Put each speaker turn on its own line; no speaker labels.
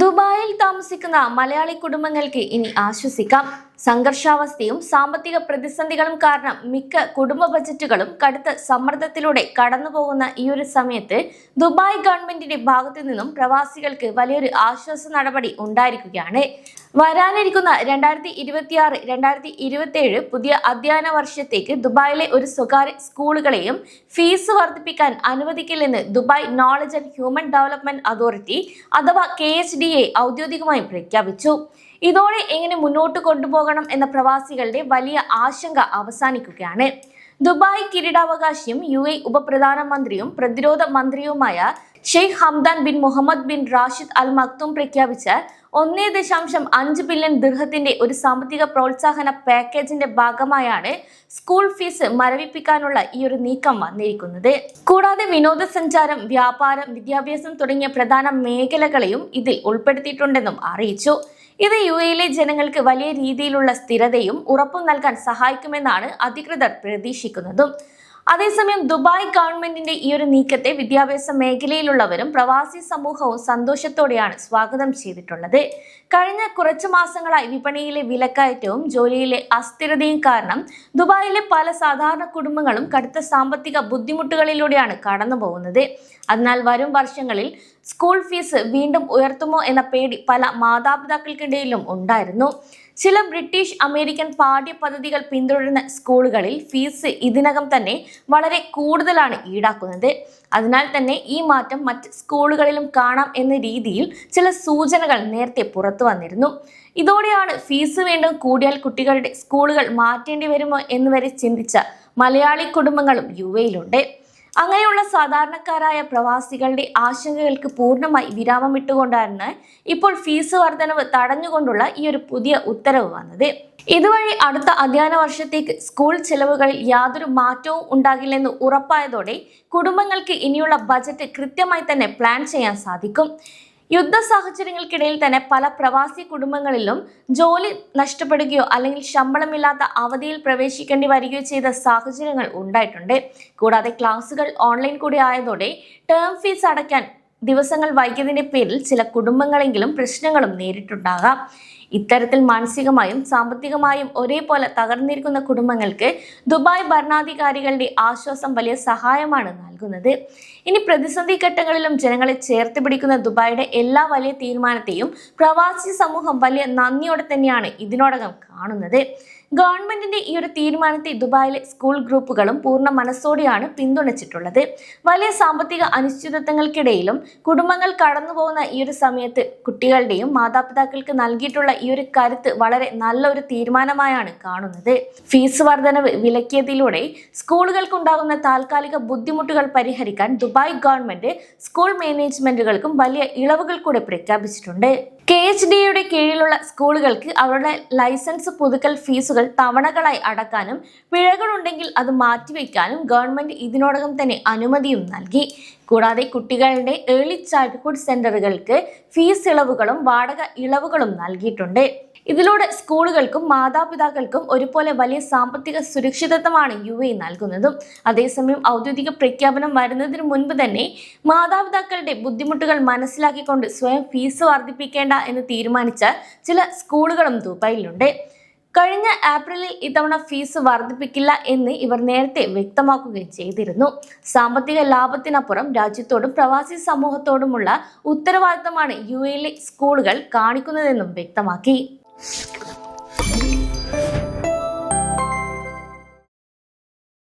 ദുബായിൽ താമസിക്കുന്ന മലയാളി കുടുംബങ്ങൾക്ക് ഇനി ആശ്വസിക്കാം. സംഘർഷാവസ്ഥയും സാമ്പത്തിക പ്രതിസന്ധികളും കാരണം മിക്ക കുടുംബ ബജറ്റുകളും കടുത്ത സമ്മർദ്ദത്തിലൂടെ കടന്നുപോകുന്ന ഈ ഒരു സമയത്ത് ദുബായ് ഗവൺമെന്റിന്റെ ഭാഗത്തു നിന്നും പ്രവാസികൾക്ക് വലിയൊരു ആശ്വാസ നടപടി ഉണ്ടായിരിക്കുകയാണ്. വരാനിരിക്കുന്ന 2026-2027 പുതിയ അധ്യയന വർഷത്തേക്ക് ദുബായിലെ ഒരു സ്വകാര്യ സ്കൂളുകളെയും ഫീസ് വർദ്ധിപ്പിക്കാൻ അനുവദിക്കില്ലെന്ന് Dubai knowledge and human development authority അഥവാ KHDA ഔദ്യോഗികമായി പ്രഖ്യാപിച്ചു. ഇതോടെ എങ്ങനെ മുന്നോട്ട് കൊണ്ടുപോകണം എന്ന പ്രവാസികളുടെ വലിയ ആശങ്ക അവസാനിക്കുകയാണ്. ദുബായ് കിരീടാവകാശിയും UAE ഉപപ്രധാനമന്ത്രിയും പ്രതിരോധ മന്ത്രിയുമായ Sheikh Hamdan bin Mohammed bin Rashid Al Maktoum പ്രഖ്യാപിച്ച 1.5 ബില്യൺ ദിർഹത്തിന്റെ ഒരു സാമ്പത്തിക പ്രോത്സാഹന പാക്കേജിന്റെ ഭാഗമായാണ് സ്കൂൾ ഫീസ് മരവിപ്പിക്കാനുള്ള ഈ ഒരു നീക്കം വന്നിരിക്കുന്നത്. കൂടാതെ വിനോദസഞ്ചാരം, വ്യാപാരം, വിദ്യാഭ്യാസം തുടങ്ങിയ പ്രധാന മേഖലകളെയും ഇതിൽ ഉൾപ്പെടുത്തിയിട്ടുണ്ടെന്നും അറിയിച്ചു. ഇത് UAE ജനങ്ങൾക്ക് വലിയ രീതിയിലുള്ള സ്ഥിരതയും ഉറപ്പും നൽകാൻ സഹായിക്കുമെന്നാണ് അധികൃതർ പ്രതീക്ഷിക്കുന്നതും. അതേസമയം ദുബായ് ഗവൺമെന്റിന്റെ ഈ ഒരു നീക്കത്തെ വിദ്യാഭ്യാസ മേഖലയിലുള്ളവരും പ്രവാസി സമൂഹവും സന്തോഷത്തോടെയാണ് സ്വാഗതം ചെയ്തിട്ടുള്ളത്. കഴിഞ്ഞ കുറച്ചു മാസങ്ങളായി വിപണിയിലെ വിലക്കയറ്റവും ജോലിയിലെ അസ്ഥിരതയും കാരണം ദുബായിലെ പല സാധാരണ കുടുംബങ്ങളും കടുത്ത സാമ്പത്തിക ബുദ്ധിമുട്ടുകളിലൂടെയാണ് കടന്നു പോകുന്നത്. അതിനാൽ വരും വർഷങ്ങളിൽ സ്കൂൾ ഫീസ് വീണ്ടും ഉയർത്തുമോ എന്ന പേടി പല മാതാപിതാക്കൾക്കിടയിലും ഉണ്ടായിരുന്നു. ചില ബ്രിട്ടീഷ് അമേരിക്കൻ പാഠ്യ പദ്ധതികൾ പിന്തുടരുന്ന സ്കൂളുകളിൽ ഫീസ് ഇതിനകം തന്നെ വളരെ കൂടുതലാണ് ഈടാക്കുന്നത്. അതിനാൽ തന്നെ ഈ മാറ്റം മറ്റ് സ്കൂളുകളിലും കാണാം എന്ന രീതിയിൽ ചില സൂചനകൾ നേരത്തെ പുറത്തു വന്നിരുന്നു. ഇതോടെയാണ് ഫീസ് വീണ്ടും കൂടിയാൽ കുട്ടികളുടെ സ്കൂളുകൾ മാറ്റേണ്ടി വരുമോ എന്നുവരെ ചിന്തിച്ച മലയാളി കുടുംബങ്ങളും UAEയിലുണ്ട്. അങ്ങനെയുള്ള സാധാരണക്കാരായ പ്രവാസികളുടെ ആശങ്കകൾക്ക് പൂർണ്ണമായി വിരാമമിട്ടുകൊണ്ടാണ് ഇപ്പോൾ ഫീസ് വർധനവ് തടഞ്ഞുകൊണ്ടുള്ള ഈ ഒരു പുതിയ ഉത്തരവ് വന്നത്. ഇതുവഴി അടുത്ത അധ്യയന വർഷത്തേക്ക് സ്കൂൾ ചെലവുകളിൽ യാതൊരു മാറ്റവും ഉണ്ടാകില്ലെന്ന് ഉറപ്പായതോടെ കുടുംബങ്ങൾക്ക് ഇനിയുള്ള ബജറ്റ് കൃത്യമായി തന്നെ പ്ലാൻ ചെയ്യാൻ സാധിക്കും. യുദ്ധ സാഹചര്യങ്ങൾക്കിടയിൽ തന്നെ പല പ്രവാസി കുടുംബങ്ങളിലും ജോലി നഷ്ടപ്പെടുകയോ അല്ലെങ്കിൽ ശമ്പളമില്ലാത്ത അവധിയിൽ പ്രവേശിക്കേണ്ടി വരികയോ ചെയ്ത സാഹചര്യങ്ങൾ ഉണ്ടായിട്ടുണ്ട്. കൂടാതെ ക്ലാസുകൾ ഓൺലൈൻ കൂടി ആയതോടെ ടേം ഫീസ് അടയ്ക്കാൻ ദിവസങ്ങൾ വൈകിയതിന്റെ പേരിൽ ചില കുടുംബങ്ങളെങ്കിലും പ്രശ്നങ്ങളും നേരിട്ടുണ്ടാകാം. ഇത്തരത്തിൽ മാനസികമായും സാമ്പത്തികമായും ഒരേപോലെ തകർന്നിരിക്കുന്ന കുടുംബങ്ങൾക്ക് ദുബായ് ഭരണാധികാരികളുടെ ആശ്വാസം വലിയ സഹായമാണ് നൽകുന്നത്. ഇനി പ്രതിസന്ധി ഘട്ടങ്ങളിലും ജനങ്ങളെ ചേർത്ത് പിടിക്കുന്ന ദുബായിയുടെ എല്ലാ വലിയ തീരുമാനത്തെയും പ്രവാസി സമൂഹം വലിയ നന്ദിയോടെ തന്നെയാണ് ഇതിനോടകം കാണുന്നത്. ഗവൺമെന്റിന്റെ ഈ ഒരു തീരുമാനത്തെ ദുബായിലെ സ്കൂൾ ഗ്രൂപ്പുകളും പൂർണ്ണ മനസ്സോടെയാണ് പിന്തുണച്ചിട്ടുള്ളത്. വലിയ സാമ്പത്തിക അനിശ്ചിതത്വങ്ങൾക്കിടയിലും കുടുംബങ്ങൾ കടന്നുപോകുന്ന ഈ ഒരു സമയത്ത് കുട്ടികളുടെയും മാതാപിതാക്കൾക്ക് നൽകിയിട്ടുള്ള ഈ ഒരു കരുത്ത് വളരെ നല്ലൊരു തീരുമാനമായാണ് കാണുന്നത്. ഫീസ് വർധനവ് വിലക്കിയതിലൂടെ സ്കൂളുകൾക്കുണ്ടാകുന്ന താൽക്കാലിക ബുദ്ധിമുട്ടുകൾ പരിഹരിക്കാൻ ദുബായ് ഗവൺമെന്റ് സ്കൂൾ മാനേജ്മെന്റുകൾക്കും വലിയ ഇളവുകൾ കൂടെ പ്രഖ്യാപിച്ചിട്ടുണ്ട്. KHDAയുടെ കീഴിലുള്ള സ്കൂളുകൾക്ക് അവരുടെ ലൈസൻസ് പുതുക്കൽ ഫീസുകൾ തവണകളായി അടക്കാനും പിഴകളുണ്ടെങ്കിൽ അത് മാറ്റിവെക്കാനും ഗവൺമെന്റ് ഇതിനോടകം തന്നെ അനുമതിയും നൽകി. കൂടാതെ കുട്ടികളുടെ ഏർലി ചൈൽഡ്ഹുഡ് സെന്ററുകൾക്ക് ഫീസ് ഇളവുകളും വാടക ഇളവുകളും നൽകിയിട്ടുണ്ട്. ഇതിലൂടെ സ്കൂളുകൾക്കും മാതാപിതാക്കൾക്കും ഒരുപോലെ വലിയ സാമ്പത്തിക സുരക്ഷിതത്വമാണ് UAE നൽകുന്നതും. അതേസമയം ഔദ്യോഗിക പ്രഖ്യാപനം വരുന്നതിന് മുൻപ് തന്നെ മാതാപിതാക്കളുടെ ബുദ്ധിമുട്ടുകൾ മനസ്സിലാക്കിക്കൊണ്ട് സ്വയം ഫീസ് വർദ്ധിപ്പിക്കേണ്ട എന്ന് തീരുമാനിച്ച ചില സ്കൂളുകളും ദുബായിലുണ്ട്. കഴിഞ്ഞ ഏപ്രിലിൽ ഇത്തവണ ഫീസ് വർദ്ധിപ്പിക്കില്ല എന്ന് ഇവർ നേരത്തെ വ്യക്തമാക്കുകയും ചെയ്തിരുന്നു. സാമ്പത്തിക ലാഭത്തിനപ്പുറം രാജ്യത്തോടും പ്രവാസി സമൂഹത്തോടുമുള്ള ഉത്തരവാദിത്തമാണ് UAEയിലെ സ്കൂളുകൾ കാണിക്കുന്നതെന്നും വ്യക്തമാക്കി.